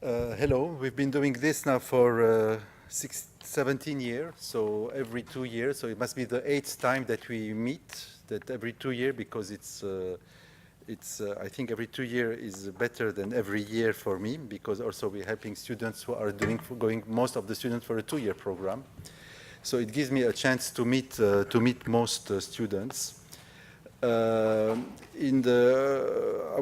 Hello, we've been doing this now for 17 years, so every 2 years, so it must be the 8th time that we meet, that every 2 years, because I think every 2 years is better than every year for me, because also we're helping students who are going most of the students for a 2-year program. So it gives me a chance to meet most students. I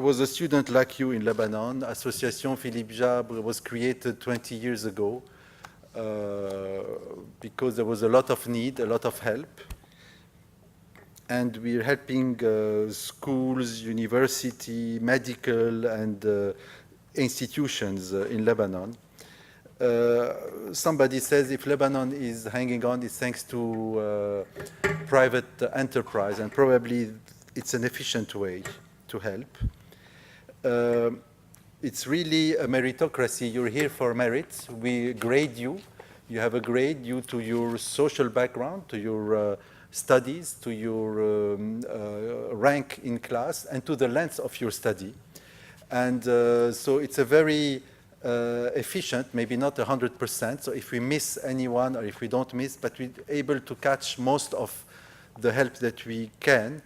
was a student like you in Lebanon. Association Philippe Jabre was created 20 years ago because there was a lot of need, a lot of help. And we're helping schools, university, medical, and institutions in Lebanon. Somebody says if Lebanon is hanging on, it's thanks to private enterprise, and probably it's an efficient way to help. It's really a meritocracy. You're here for merit. We grade you. You have a grade due to your social background, to your studies, to your rank in class, and to the length of your study. And so it's a very efficient, maybe not 100%. So if we miss anyone or if we don't miss, but we're able to catch most of the help that we can.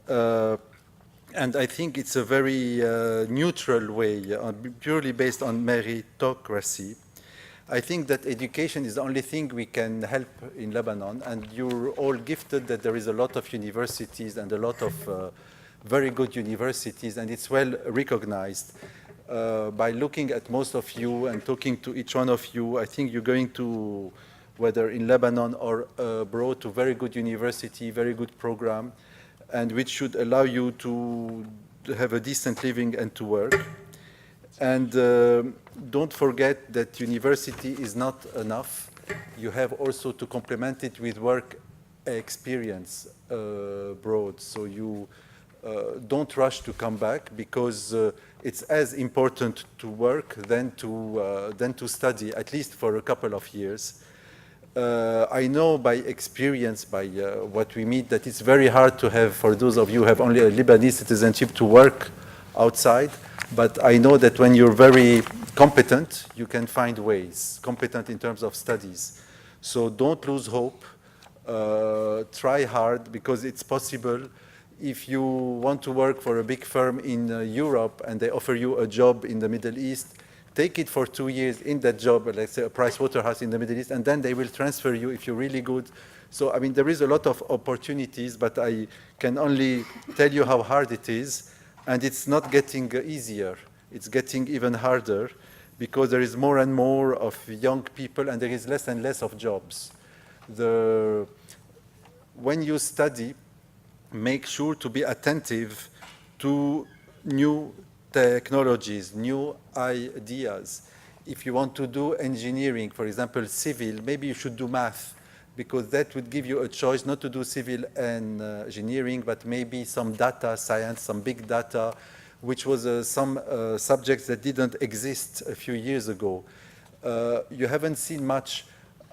And I think it's a very neutral way, purely based on meritocracy. I think that education is the only thing we can help in Lebanon, and you're all gifted that there is a lot of universities and a lot of very good universities, and it's well recognized. By looking at most of you and talking to each one of you, I think you're going to, whether in Lebanon or abroad, to very good university, very good program, and which should allow you to have a decent living and to work. And don't forget that university is not enough. You have also to complement it with work experience abroad. So you don't rush to come back, because it's as important to work than to study, at least for a couple of years. I know by experience, by what we meet, that it's very hard to have, for those of you who have only a Lebanese citizenship, to work outside. But I know that when you're very competent, you can find ways, competent in terms of studies. So don't lose hope. Try hard, because it's possible. If you want to work for a big firm in Europe and they offer you a job in the Middle East, take it for 2 years in that job, let's say a Pricewaterhouse in the Middle East, and then they will transfer you if you're really good. So, I mean, there is a lot of opportunities, but I can only tell you how hard it is, and it's not getting easier. It's getting even harder, because there is more and more of young people, and there is less and less of jobs. When you study, make sure to be attentive to new technologies, new ideas. If you want to do engineering, for example, civil, maybe you should do math, because that would give you a choice not to do civil and engineering, but maybe some data science, some big data, which was some subjects that didn't exist a few years ago. You haven't seen much.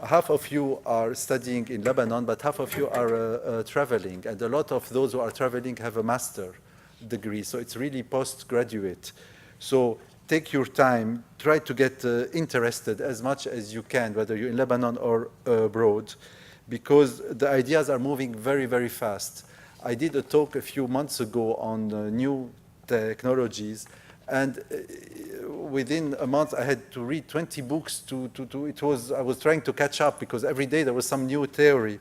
Half of you are studying in Lebanon, but half of you are traveling, and a lot of those who are traveling have a master degree, so it's really postgraduate. So take your time, try to get interested as much as you can, whether you're in Lebanon or abroad, because the ideas are moving very, very fast. I did a talk a few months ago on new technologies, and within a month I had to read 20 books I was trying to catch up, because every day there was some new theory.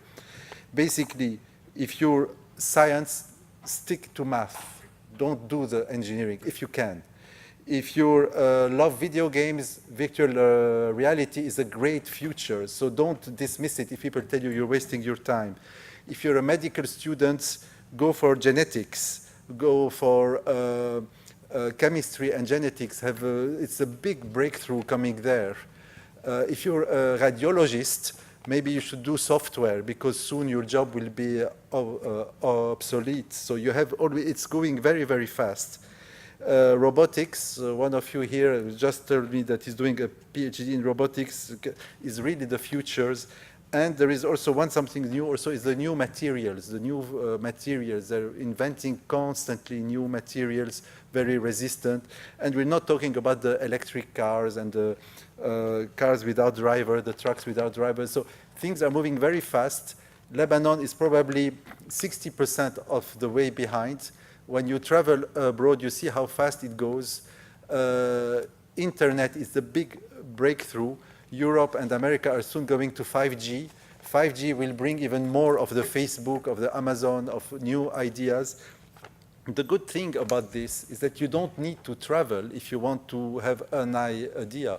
Basically, if you're science, stick to math. Don't do the engineering if you can. If you love video games, virtual reality is a great future, so don't dismiss it if people tell you you're wasting your time. If you're a medical student, go for genetics, go for chemistry and genetics. It's a big breakthrough coming there. If you're a radiologist, maybe you should do software, because soon your job will be obsolete. So you have always, it's going very, very fast. Robotics, one of you here just told me that he's doing a PhD in robotics, is really the futures. And there is also something new also is the new materials. The new materials, they're inventing constantly new materials, very resistant. And we're not talking about the electric cars and the cars without driver, the trucks without drivers. So things are moving very fast. Lebanon is probably 60% of the way behind. When you travel abroad, you see how fast it goes. Internet is the big breakthrough. Europe and America are soon going to 5G. 5G will bring even more of the Facebook, of the Amazon, of new ideas. The good thing about this is that you don't need to travel if you want to have an idea.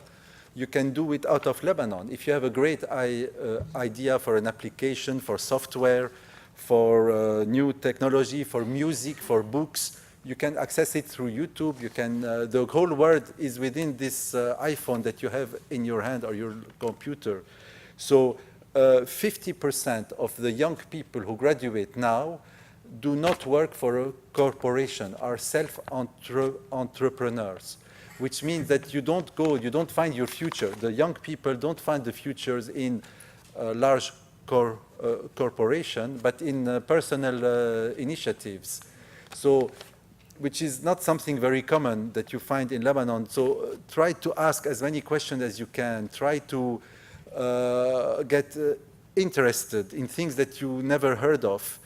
You can do it out of Lebanon. If you have a great idea for an application, for software, for new technology, for music, for books, you can access it through YouTube. You can, the whole world is within this iPhone that you have in your hand or your computer. So 50% of the young people who graduate now do not work for a corporation, are self-entrepreneurs, which means that you don't find your future. The young people don't find the futures in large corporation, but in personal initiatives. So, which is not something very common that you find in Lebanon. So try to ask as many questions as you can. Try to get interested in things that you never heard of.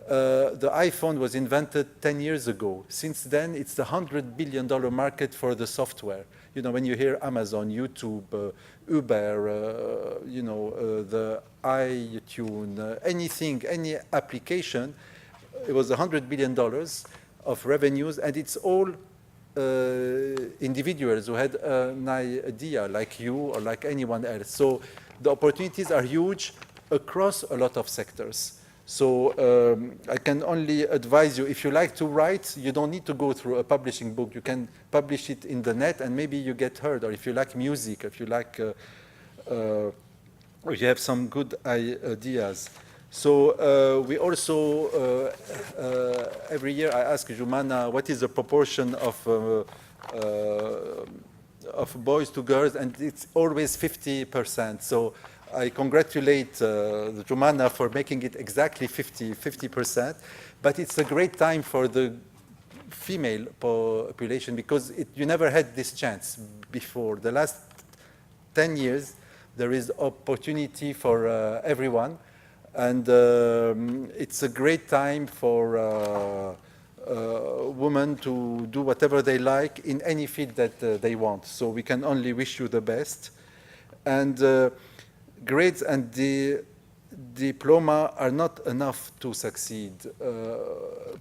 The iPhone was invented 10 years ago. Since then, it's the $100 billion market for the software. You know, when you hear Amazon, YouTube, Uber, the iTunes, anything, any application, it was $100 billion of revenues, and it's all individuals who had an idea like you or like anyone else. So the opportunities are huge across a lot of sectors. So I can only advise you, if you like to write, you don't need to go through a publishing book. You can publish it in the net and maybe you get heard. Or if you like music, if you like, or you have some good ideas. So we also, every year I ask Jumana, what is the proportion of boys to girls, and it's always 50%. So I congratulate Jumana for making it exactly 50%, but it's a great time for the female population because you never had this chance before. The last 10 years, there is opportunity for everyone. And it's a great time for women to do whatever they like in any field that they want. So we can only wish you the best. And grades and the diploma are not enough to succeed.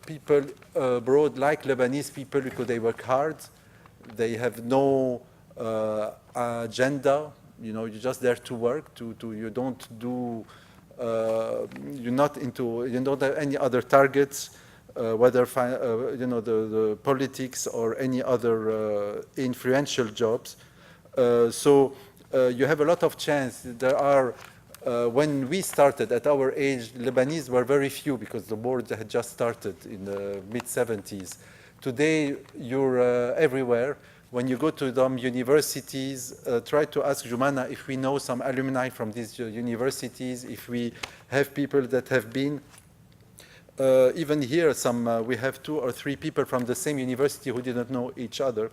People abroad like Lebanese people because they work hard. They have no agenda. You know, you're just there to work. You don't do. You don't have any other targets, whether the politics or any other influential jobs. So you have a lot of chance. There are, when we started at our age, Lebanese were very few because the war had just started in the mid-70s. Today, you're everywhere. When you go to some universities, try to ask Jumana if we know some alumni from these universities, if we have people that have been. Even here, we have 2 or 3 people from the same university who didn't know each other.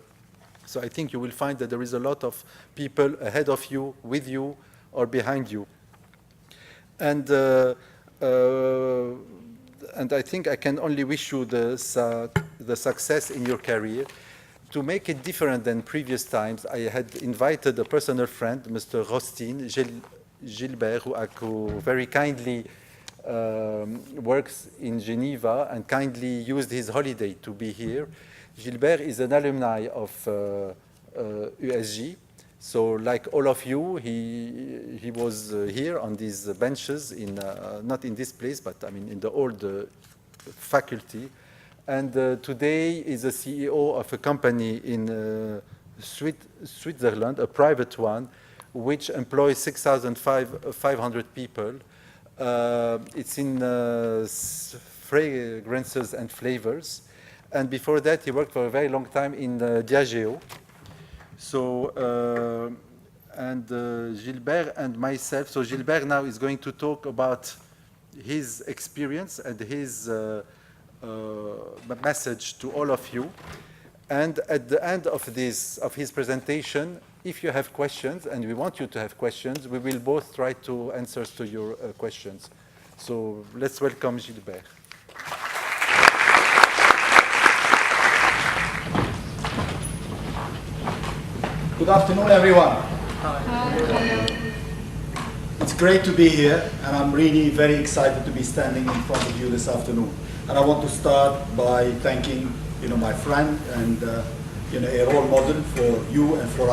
So I think you will find that there is a lot of people ahead of you, with you, or behind you. And I think I can only wish you the success in your career. To make it different than previous times, I had invited a personal friend, Mr. Ghostine, Gilbert, who very kindly works in Geneva and kindly used his holiday to be here. Gilbert is an alumni of USG. So like all of you, he was here on these benches, not in this place, but I mean in the old faculty. And today is a CEO of a company in Switzerland, a private one, which employs 6,500 people. It's in fragrances and flavors. And before that, he worked for a very long time in Diageo. So, and Gilbert and myself. So Gilbert now is going to talk about his experience and his message to all of you. And at the end of his presentation, if you have questions, and we want you to have questions, we will both try to answer to your questions. So let's welcome Gilbert. Good afternoon, everyone. Hi. It's great to be here, and I'm really very excited to be standing in front of you this afternoon. And I want to start by thanking, my friend and a role model for you and for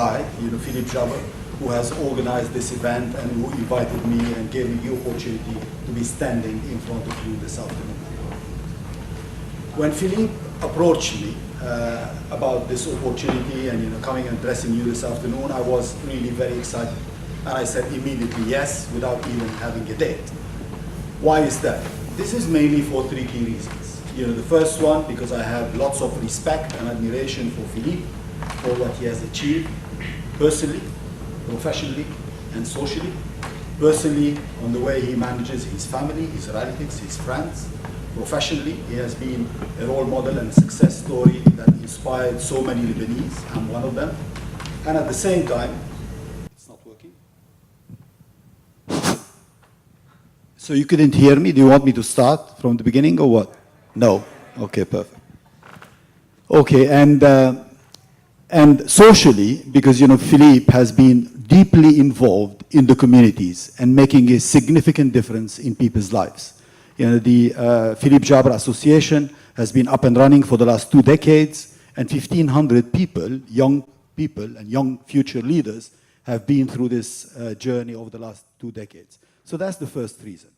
Philippe Jabre, who has organized this event and who invited me and gave me the opportunity to be standing in front of you this afternoon. When Philippe approached me about this opportunity and coming and addressing you this afternoon, I was really very excited. And I said immediately yes, without even having a date. Why is that? This is mainly for three key reasons. The first one, because I have lots of respect and admiration for Philippe, for what he has achieved, personally, professionally, and socially. Personally, on the way he manages his family, his relatives, his friends. Professionally, he has been a role model and success story that inspired so many Lebanese. I'm one of them. And at the same time, it's not working. So you couldn't hear me? Do you want me to start from the beginning or what? No. Okay, perfect. Okay, and socially, because Philippe has been deeply involved in the communities and making a significant difference in people's lives. The Philippe Jabre Association has been up and running for the last 2 decades, and 1,500 people, young people and young future leaders, have been through this journey over the last 2 decades. So that's the first reason.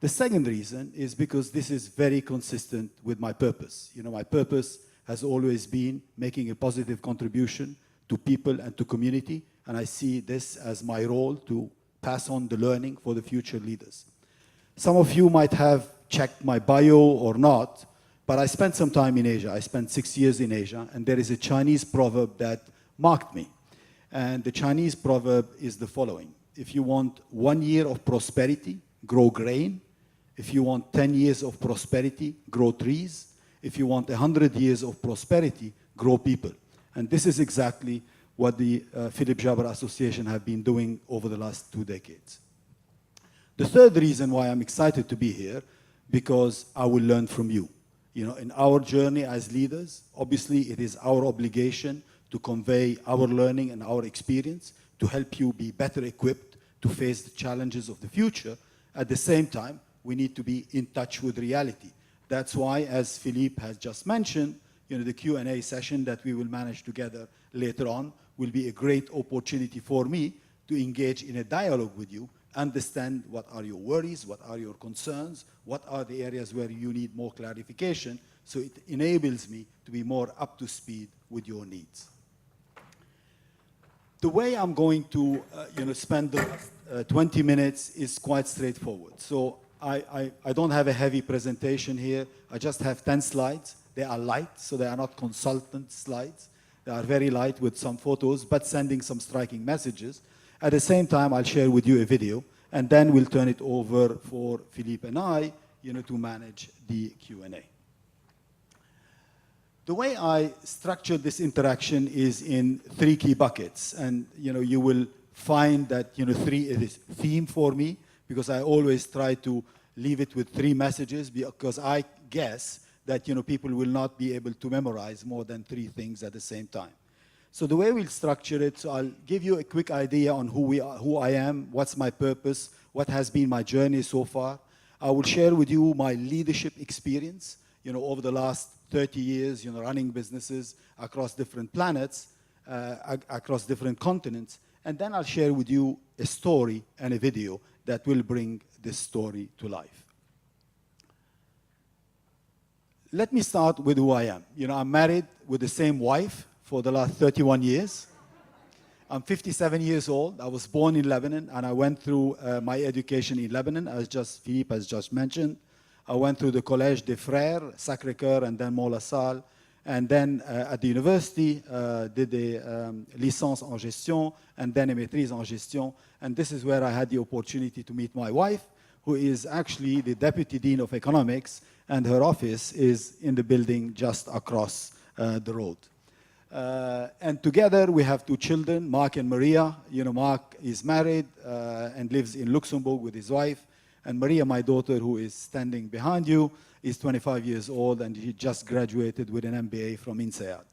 The second reason is because this is very consistent with my purpose. My purpose has always been making a positive contribution to people and to community, and I see this as my role to pass on the learning for the future leaders. Some of you might have checked my bio or not, but I spent some time in Asia. I spent 6 years in Asia, and there is a Chinese proverb that marked me. And the Chinese proverb is the following: if you want 1 year of prosperity, grow grain. If you want 10 years of prosperity, grow trees. If you want 100 years of prosperity, grow people. And this is exactly what the Philippe Jabre Association have been doing over the last 2 decades. The third reason why I'm excited to be here, because I will learn from you. In our journey as leaders, obviously it is our obligation to convey our learning and our experience to help you be better equipped to face the challenges of the future. At the same time, we need to be in touch with reality. That's why, as Philippe has just mentioned, the Q&A session that we will manage together later on will be a great opportunity for me to engage in a dialogue with you, understand what are your worries, what are your concerns, what are the areas where you need more clarification, so it enables me to be more up to speed with your needs. The way I'm going to spend the 20 minutes is quite straightforward. So I don't have a heavy presentation here. I just have 10 slides. They are light, so they are not consultant slides. They are very light with some photos, but sending some striking messages. At the same time, I'll share with you a video, and then we'll turn it over for Philippe and I, to manage the Q&A. The way I structured this interaction is in 3 key buckets, and you will find that 3 is theme for me, because I always try to leave it with 3 messages, because I guess that people will not be able to memorize more than 3 things at the same time. So the way we'll structure it, so I'll give you a quick idea on who I am, what's my purpose, what has been my journey so far. I will share with you my leadership experience, over the last 30 years, running businesses across different planets, across different continents. And then I'll share with you a story and a video that will bring this story to life. Let me start with who I am. I'm married with the same wife for the last 31 years. I'm 57 years old. I was born in Lebanon, and I went through my education in Lebanon, as Philippe has just mentioned. I went through the Collège des Frères, Sacré-Cœur, and then Mont La Salle. And then at the university, did a licence en gestion, and then a maîtrise en gestion. And this is where I had the opportunity to meet my wife, who is actually the Deputy Dean of Economics, and her office is in the building just across the road. And together we have 2 children, Mark and Maria. You know, Mark is married and lives in Luxembourg with his wife. And Maria, my daughter, who is standing behind you, is 25 years old, and she just graduated with an MBA from INSEAD.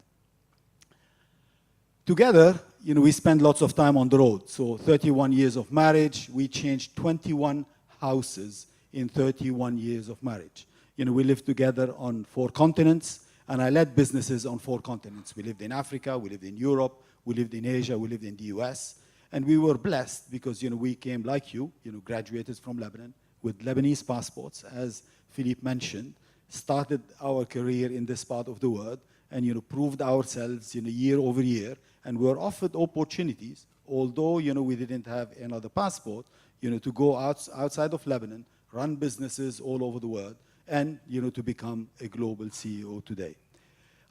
Together, you know, we spend lots of time on the road. So 31 years of marriage, we changed 21 houses in 31 years of marriage. You know, we lived together on 4 continents, and I led businesses on 4 continents. We lived in Africa, we lived in Europe, we lived in Asia, we lived in the US. And we were blessed because, you know, we came like you know, graduated from Lebanon with Lebanese passports, as Philippe mentioned, started our career in this part of the world, and, you know, proved ourselves, you know, year over year, and we were offered opportunities, although, you know, we didn't have another passport, you know, to go outside of Lebanon, run businesses all over the world, and, you know, to become a global CEO today.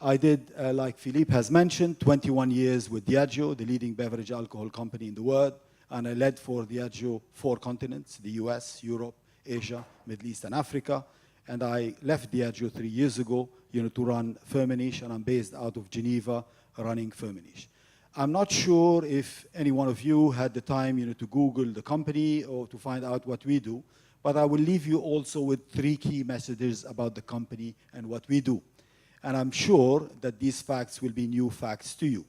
I did, like Philippe has mentioned, 21 years with Diageo, the leading beverage alcohol company in the world, and I led for Diageo 4 continents, the US, Europe, Asia, Middle East, and Africa. And I left Diageo 3 years ago, you know, to run Firmenich, and I'm based out of Geneva, running Firmenich. I'm not sure if any one of you had the time, you know, to Google the company or to find out what we do, but I will leave you also with 3 key messages about the company and what we do. And I'm sure that these facts will be new facts to you.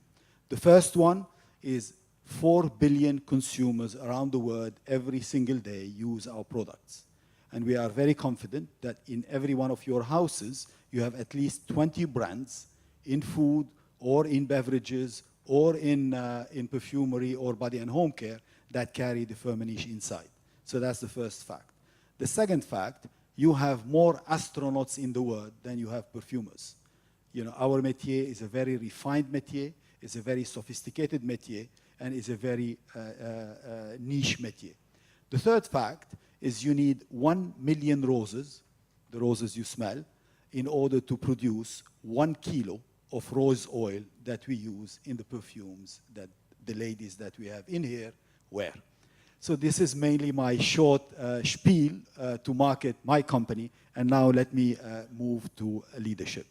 The first one is 4 billion consumers around the world every single day use our products. And we are very confident that in every one of your houses, you have at least 20 brands in food or in beverages or in perfumery or body and home care that carry the Firmenich inside. So that's the first fact. The second fact, you have more astronauts in the world than you have perfumers. You know, our métier is a very refined métier, it's a very sophisticated métier, and it's a very niche métier. The third fact is you need 1 million roses, the roses you smell, in order to produce 1 kilo of rose oil that we use in the perfumes that the ladies that we have in here wear. So this is mainly my short spiel to market my company, and now let me move to leadership.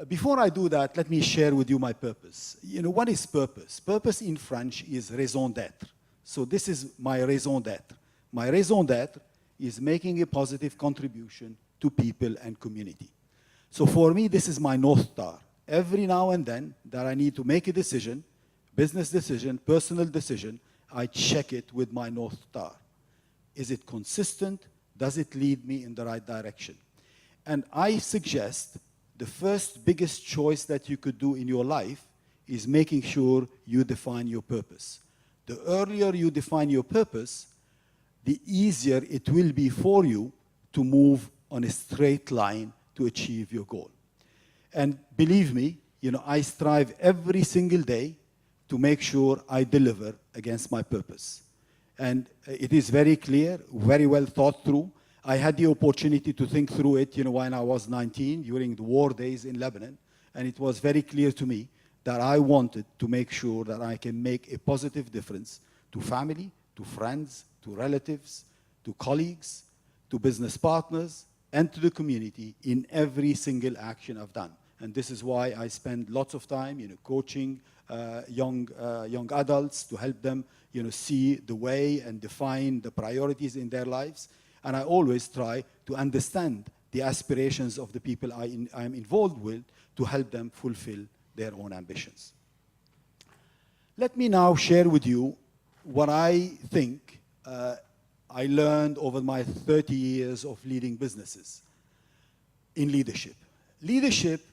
Before I do that, let me share with you my purpose. You know, what is purpose? Purpose in French is raison d'être. So this is my raison d'être. My raison d'être is making a positive contribution to people and community. So for me, this is my North Star. Every now and then that I need to make a decision, business decision, personal decision, I check it with my North Star. Is it consistent? Does it lead me in the right direction? And I suggest the first biggest choice that you could do in your life is making sure you define your purpose. The earlier you define your purpose, the easier it will be for you to move on a straight line to achieve your goal. And believe me, you know, I strive every single day to make sure I deliver against my purpose. And it is very clear, very well thought through. I had the opportunity to think through it, you know, when I was 19, during the war days in Lebanon, and it was very clear to me that I wanted to make sure that I can make a positive difference to family, to friends, to relatives, to colleagues, to business partners, and to the community in every single action I've done. And this is why I spend lots of time, you know, coaching young adults to help them, you know, see the way and define the priorities in their lives. And I always try to understand the aspirations of the people I am involved with to help them fulfill their own ambitions. Let me now share with you what I think I learned over my 30 years of leading businesses in leadership. Leadership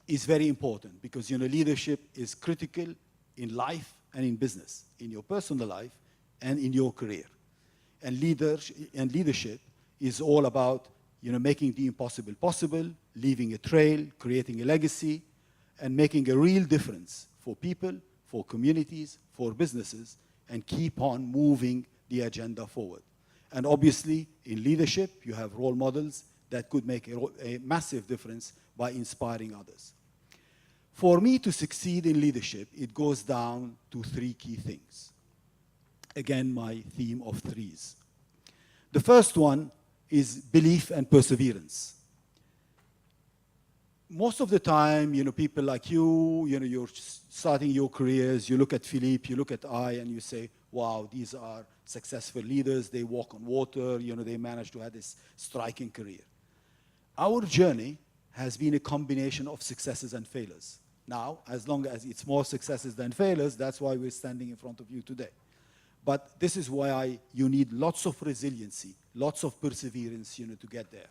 is very important because, you know, leadership is critical in life and in business, in your personal life and in your career. And leadership is all about, you know, making the impossible possible, leaving a trail, creating a legacy, and making a real difference for people, for communities, for businesses, and keep on moving the agenda forward. And obviously, in leadership, you have role models that could make a massive difference by inspiring others. For me to succeed in leadership, it goes down to three key things. Again, my theme of threes. The first one is belief and perseverance. Most of the time, people like you, you're starting your careers, you look at Philippe, you look at and you say, wow, these are successful leaders, they walk on water, they managed to have this striking career. Our journey has been a combination of successes and failures. Now, as long as it's more successes than failures, that's why we're standing in front of you today. But this is why you need lots of resiliency, lots of perseverance, to get there.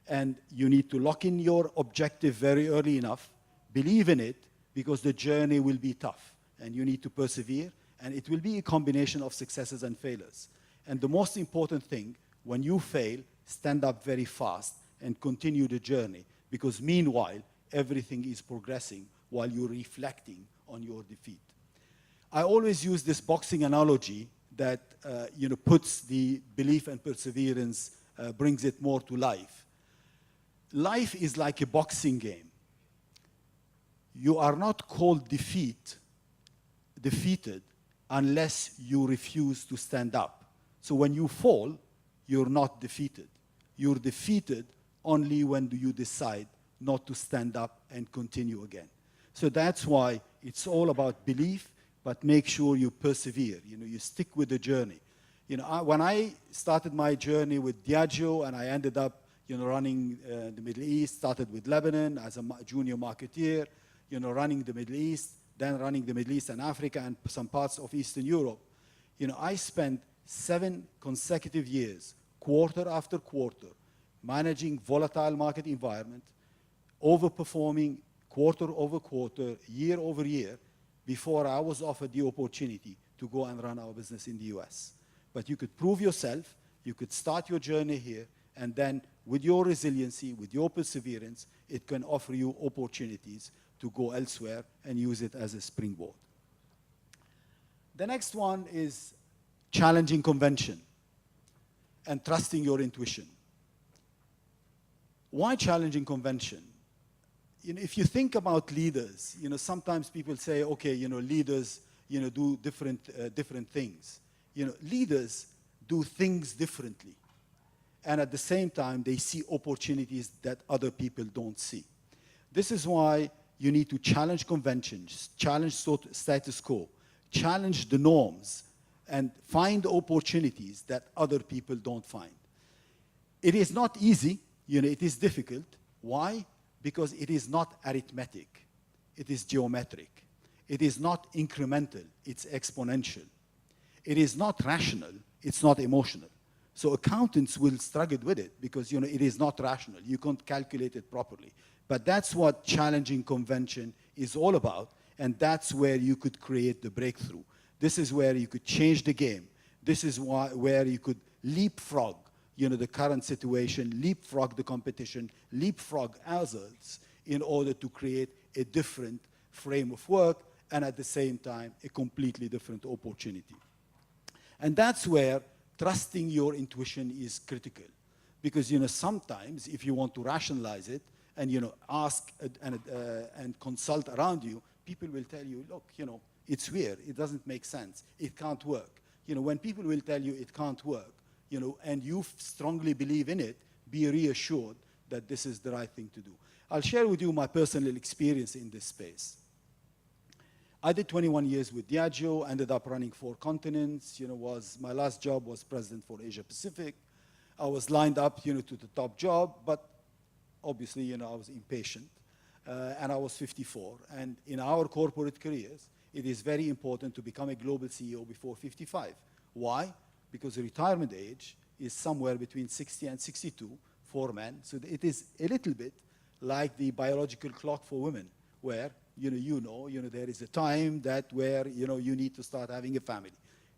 And you need to lock in your objective very early enough, believe in it, because the journey will be tough. And you need to persevere, and it will be a combination of successes and failures. And the most important thing, when you fail, stand up very fast and continue the journey, because meanwhile, everything is progressing while you're reflecting on your defeat. I always use this boxing analogy that puts the belief and perseverance, brings it more to life. Life is like a boxing game. You are not called defeated unless you refuse to stand up. So when you fall, you're not defeated. You're defeated only when you decide not to stand up and continue again. So that's why it's all about belief, but make sure you persevere. You stick with the journey. When I started my journey with Diageo and I ended up running the Middle East, started with Lebanon as a junior marketeer, running the Middle East, then running the Middle East and Africa and some parts of Eastern Europe. I spent 7 consecutive years, quarter after quarter, managing volatile market environment, overperforming quarter over quarter, year over year, before I was offered the opportunity to go and run our business in the US. But you could prove yourself, you could start your journey here, and then with your resiliency, with your perseverance, it can offer you opportunities to go elsewhere and use it as a springboard. The next one is challenging convention and trusting your intuition. Why challenging convention? If you think about leaders, sometimes people say, okay, leaders, do different things. Leaders do things differently. And at the same time, they see opportunities that other people don't see. This is why you need to challenge conventions, challenge status quo, challenge the norms, and find opportunities that other people don't find. It is not easy, it is difficult. Why? Because it is not arithmetic, it is geometric. It is not incremental, it's exponential. It is not rational, it's not emotional. So accountants will struggle with it because it is not rational. You can't calculate it properly. But that's what challenging convention is all about, and that's where you could create the breakthrough. This is where you could change the game. This is where you could leapfrog the current situation, leapfrog the competition, leapfrog others in order to create a different frame of work and at the same time a completely different opportunity. And that's where trusting your intuition is critical. Because sometimes if you want to rationalize it and ask and consult around you, people will tell you, look, it's weird, it doesn't make sense, it can't work. When people will tell you it can't work, and you strongly believe in it, be reassured that this is the right thing to do. I'll share with you my personal experience in this space. I did 21 years with Diageo, ended up running 4 continents, my last job was president for Asia Pacific. I was lined up, to the top job, but obviously, I was impatient, and I was 54. And in our corporate careers, it is very important to become a global CEO before 55. Why? Because the retirement age is somewhere between 60 and 62 for men. So it is a little bit like the biological clock for women, where there is a time where you need to start having a family.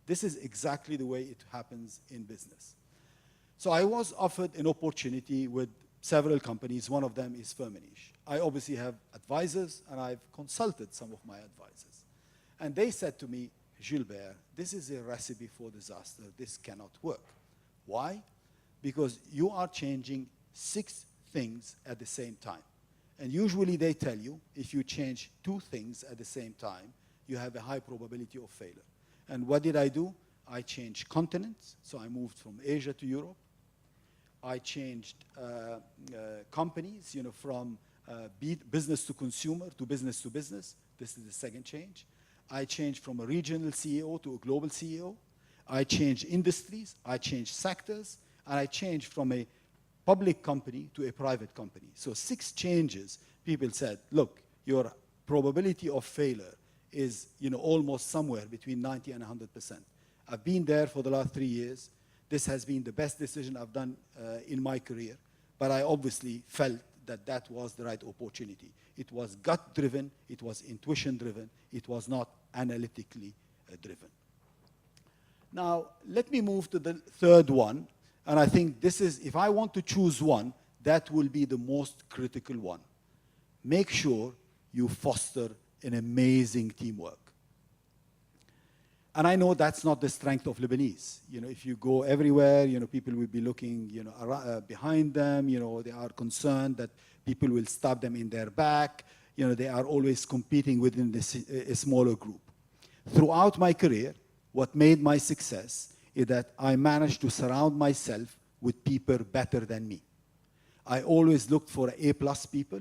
This is exactly the way it happens in business. So I was offered an opportunity with several companies. One of them is Firmenich. I obviously have advisors, and I've consulted some of my advisors. And they said to me, Gilbert, this is a recipe for disaster. This cannot work. Why? Because you are changing 6 things at the same time. And usually they tell you, if you change 2 things at the same time, you have a high probability of failure. And what did I do? I changed continents, so I moved from Asia to Europe. I changed companies, from business to consumer to business. This is the second change. I changed from a regional CEO to a global CEO. I changed industries, I changed sectors, and I changed from a public company to a private company. So 6 changes. People said, look, your probability of failure is almost somewhere between 90 and 100%. I've been there for the last 3 years. This has been the best decision I've done in my career, but I obviously felt that that was the right opportunity. It was gut-driven, it was intuition-driven, it was not analytically driven. Now, let me move to the third one, and I think this is, if I want to choose one, that will be the most critical one. Make sure you foster an amazing teamwork. And I know that's not the strength of Lebanese. If you go everywhere, people will be looking, behind them. They are concerned that people will stab them in their back. They are always competing within a smaller group. Throughout my career, what made my success is that I managed to surround myself with people better than me. I always looked for A+ people,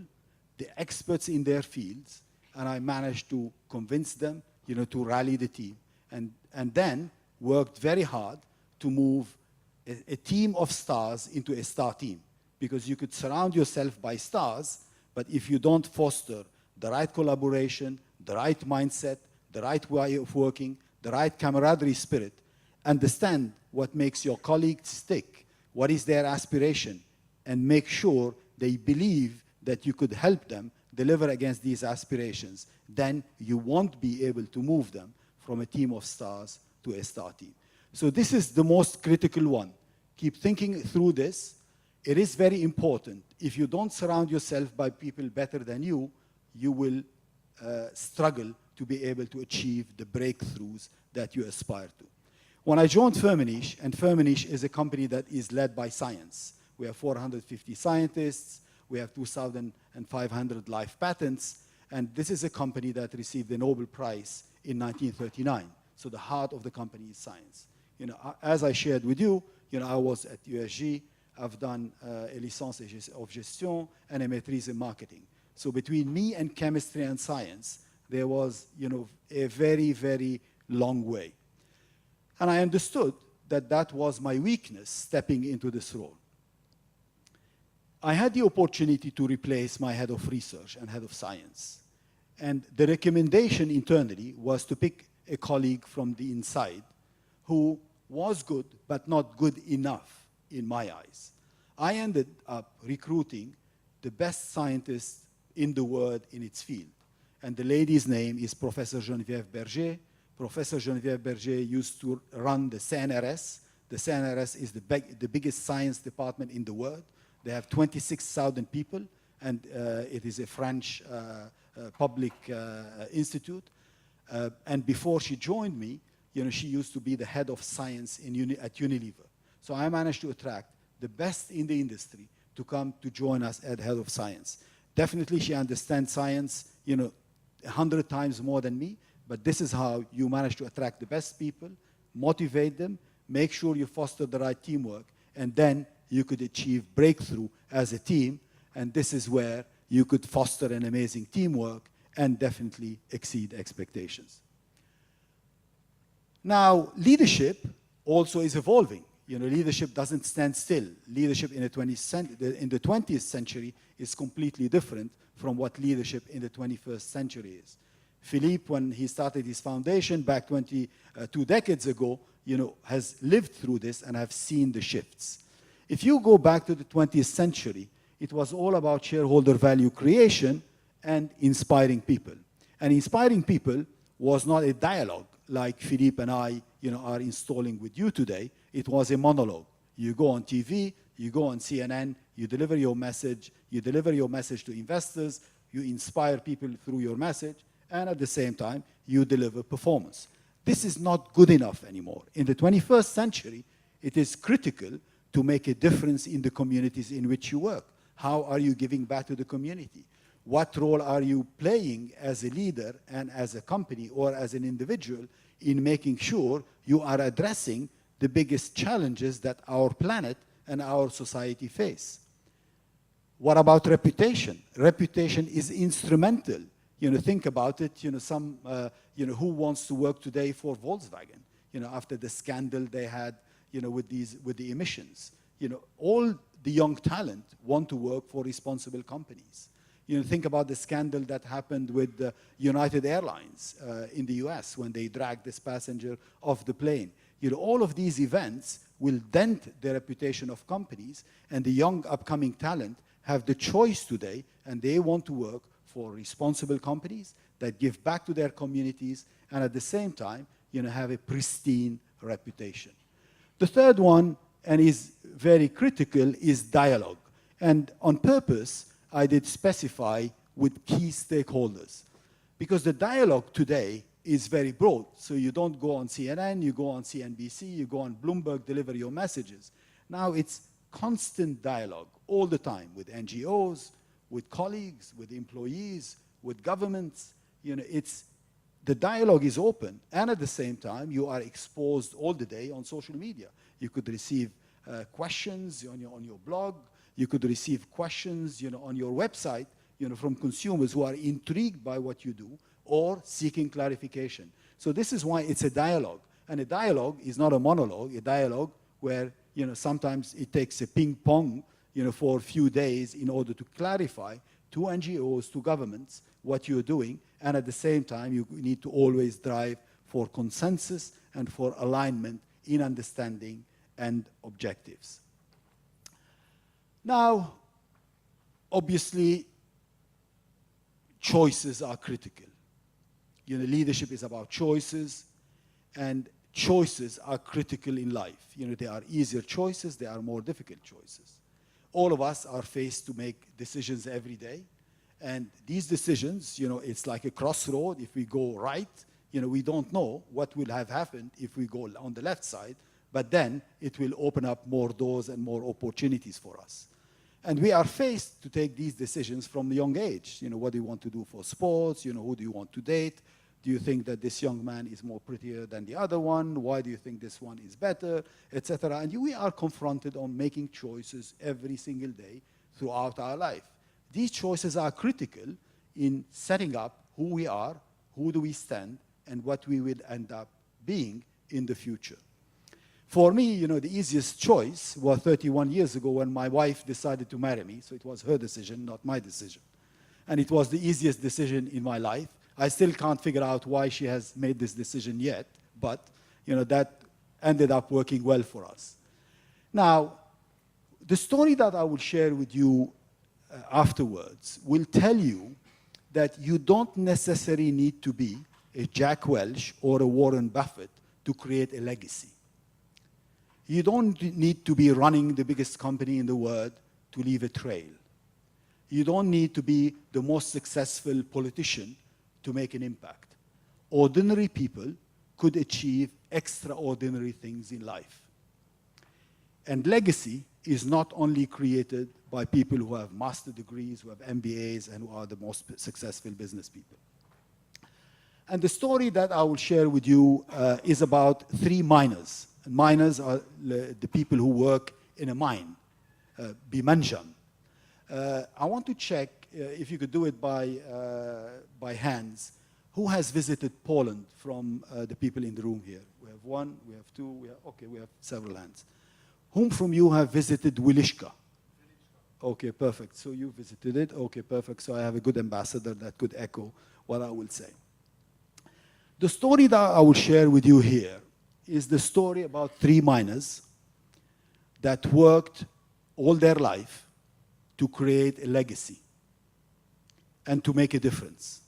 the experts in their fields, and I managed to convince them, to rally the team. And then worked very hard to move a team of stars into a star team. Because you could surround yourself by stars, but if you don't foster the right collaboration, the right mindset, the right way of working, the right camaraderie spirit, understand what makes your colleagues tick, what is their aspiration, and make sure they believe that you could help them deliver against these aspirations, then you won't be able to move them from a team of stars to a star team. So this is the most critical one. Keep thinking through this. It is very important. If you don't surround yourself by people better than you, you will struggle to be able to achieve the breakthroughs that you aspire to. When I joined Firmenich, and Firmenich is a company that is led by science. We have 450 scientists, we have 2,500 live patents, and this is a company that received the Nobel Prize in 1939. So the heart of the company is science. As I shared with you, I was at USG. I've done a licence of gestion and a maîtrise in marketing. So between me and chemistry and science, there was, a very, very long way. And I understood that that was my weakness stepping into this role. I had the opportunity to replace my head of research and head of science. And the recommendation internally was to pick a colleague from the inside who was good, but not good enough in my eyes. I ended up recruiting the best scientist in the world in its field. And the lady's name is Professor Geneviève Berger. Professor Geneviève Berger used to run the CNRS. The CNRS is the biggest science department in the world. They have 26,000 people, and it is a French public institute. And before she joined me, she used to be the head of science at Unilever. So I managed to attract the best in the industry to come to join us as head of science. Definitely she understands science, 100 times more than me, but this is how you manage to attract the best people, motivate them, make sure you foster the right teamwork, and then you could achieve breakthrough as a team, and this is where you could foster an amazing teamwork and definitely exceed expectations. Now, leadership also is evolving. Leadership doesn't stand still. Leadership in the 20th century is completely different from what leadership in the 21st century is. Philippe, when he started his foundation back 2 decades ago, has lived through this and have seen the shifts. If you go back to the 20th century, it was all about shareholder value creation and inspiring people. And inspiring people was not a dialogue like Philippe and I are installing with you today. It was a monologue. You go on TV, you go on CNN, you deliver your message to investors, you inspire people through your message, and at the same time, you deliver performance. This is not good enough anymore. In the 21st century, it is critical to make a difference in the communities in which you work? How are you giving back to the community? What role are you playing as a leader and as a company or as an individual in making sure you are addressing the biggest challenges that our planet and our society face? What about reputation? Reputation is instrumental. Think about it. Who wants to work today for Volkswagen? After the scandal they had, with the emissions. All the young talent want to work for responsible companies. Think about the scandal that happened with United Airlines in the US when they dragged this passenger off the plane. All of these events will dent the reputation of companies, and the young upcoming talent have the choice today, and they want to work for responsible companies that give back to their communities and at the same time, have a pristine reputation. The third one, and is very critical, is dialogue. And on purpose, I did specify with key stakeholders, because the dialogue today is very broad. So you don't go on CNN, you go on CNBC, you go on Bloomberg, deliver your messages. Now it's constant dialogue all the time with NGOs, with colleagues, with employees, with governments. The dialogue is open, and at the same time, you are exposed all the day on social media. You could receive questions on your blog. You could receive questions, on your website, from consumers who are intrigued by what you do or seeking clarification. So this is why it's a dialogue. And a dialogue is not a monologue, a dialogue where, sometimes it takes a ping pong, for a few days in order to clarify to NGOs, to governments, what you're doing. And at the same time, you need to always drive for consensus and for alignment in understanding and objectives. Now, obviously, choices are critical. Leadership is about choices, and choices are critical in life. There are easier choices, there are more difficult choices. All of us are faced to make decisions every day, and these decisions, it's like a crossroad. If we go right, we don't know what will have happened if we go on the left side, but then it will open up more doors and more opportunities for us. And we are faced to take these decisions from a young age. What do you want to do for sports? Who do you want to date? Do you think that this young man is more prettier than the other one? Why do you think this one is better? Etc. And we are confronted on making choices every single day throughout our life. These choices are critical in setting up who we are, who do we stand, and what we will end up being in the future. For me, the easiest choice was 31 years ago when my wife decided to marry me. So it was her decision, not my decision. And it was the easiest decision in my life. I still can't figure out why she has made this decision yet, but that ended up working well for us. Now, the story that I will share with you afterwards will tell you that you don't necessarily need to be a Jack Welch or a Warren Buffett to create a legacy. You don't need to be running the biggest company in the world to leave a trail. You don't need to be the most successful politician to make an impact. Ordinary people could achieve extraordinary things in life. And legacy is not only created by people who have master degrees, who have MBAs, and who are the most successful business people. And the story that I will share with you is about three miners. And miners are the people who work in a mine, bimanjam. I want to check if you could do it by hands. Who has visited Poland from the people in the room here? We have one, we have two, we have several hands. Whom from you have visited Wilishka? Okay, perfect. So you visited it. Okay, perfect. So I have a good ambassador that could echo what I will say. The story that I will share with you here is the story about three miners that worked all their life to create a legacy and to make a difference.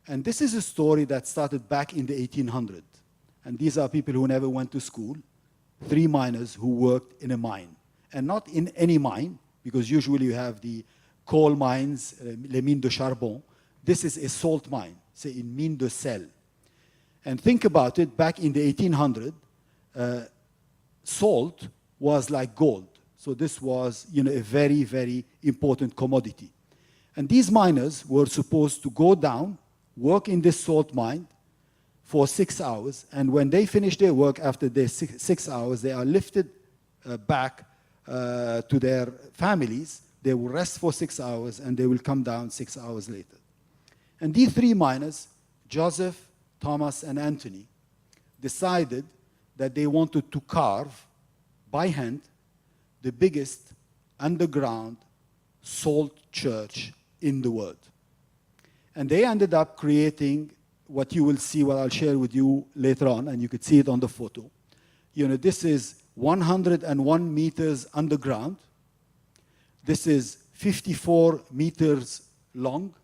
And this is a story that started back in the 1800s. And these are people who never went to school, three miners who worked in a mine. And not in any mine, because usually you have the coal mines, les mines de charbon. This is a salt mine, say in mine de sel. And think about it, back in the 1800s, salt was like gold. So this was, you know, a very, very important commodity. And these miners were supposed to go down, work in this salt mine for 6 hours, and when they finish their work after their 6 hours, they are lifted back to their families. They will rest for 6 hours, and they will come down 6 hours later. And these three miners, Joseph, Thomas, and Anthony, decided that they wanted to carve by hand the biggest underground salt church in the world. And they ended up creating what you will see, what I'll share with you later on, and you could see it on the photo. You know, this is 101 meters underground. This is 54 meters long,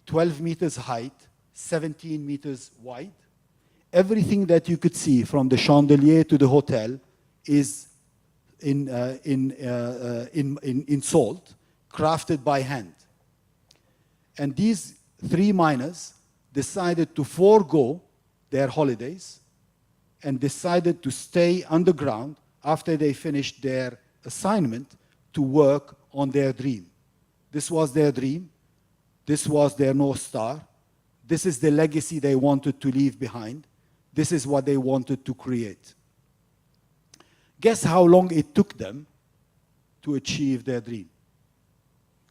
12 meters height, 17 meters wide. Everything that you could see from the chandelier to the hotel is in salt, crafted by hand. And these three miners decided to forego their holidays and decided to stay underground after they finished their assignment to work on their dream. This was their dream. This was their North Star. This is the legacy they wanted to leave behind. This is what they wanted to create. Guess how long it took them to achieve their dream?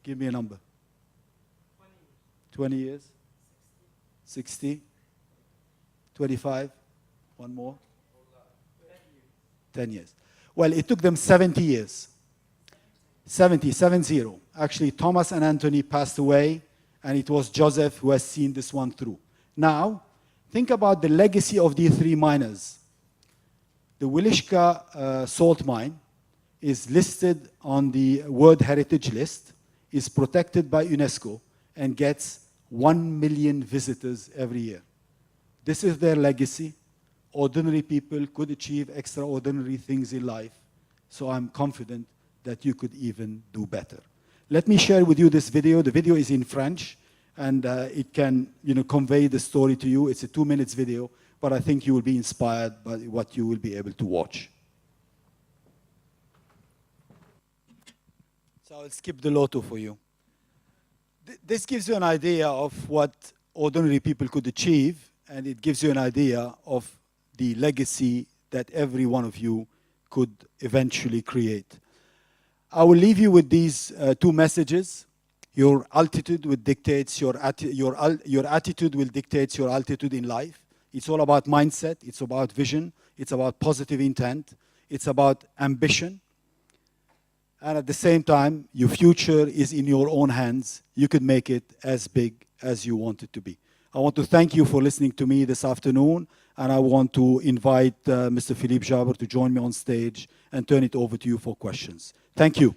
Give me a number. 20 years? 60? 25? One more? 10 years. Well, it took them 70 years. 70. Actually, Thomas and Anthony passed away, and it was Joseph who has seen this one through. Now, think about the legacy of these three miners. The Wilishka salt mine is listed on the World Heritage List, is protected by UNESCO, and gets 1 million visitors every year. This is their legacy. Ordinary people could achieve extraordinary things in life. So I'm confident that you could even do better. Let me share with you this video. The video is in French, and it can, convey the story to you. It's a 2-minute video, but I think you will be inspired by what you will be able to watch. So I'll skip the lotto for you. This gives you an idea of what ordinary people could achieve, and it gives you an idea of the legacy that every one of you could eventually create. I will leave you with these two messages. Your altitude will dictate your attitude will dictate your altitude in life. It's all about mindset. It's about vision. It's about positive intent. It's about ambition. And at the same time, your future is in your own hands. You could make it as big as you want it to be. I want to thank you for listening to me this afternoon, and I want to invite Mr. Philippe Jabre to join me on stage and turn it over to you for questions. Thank you.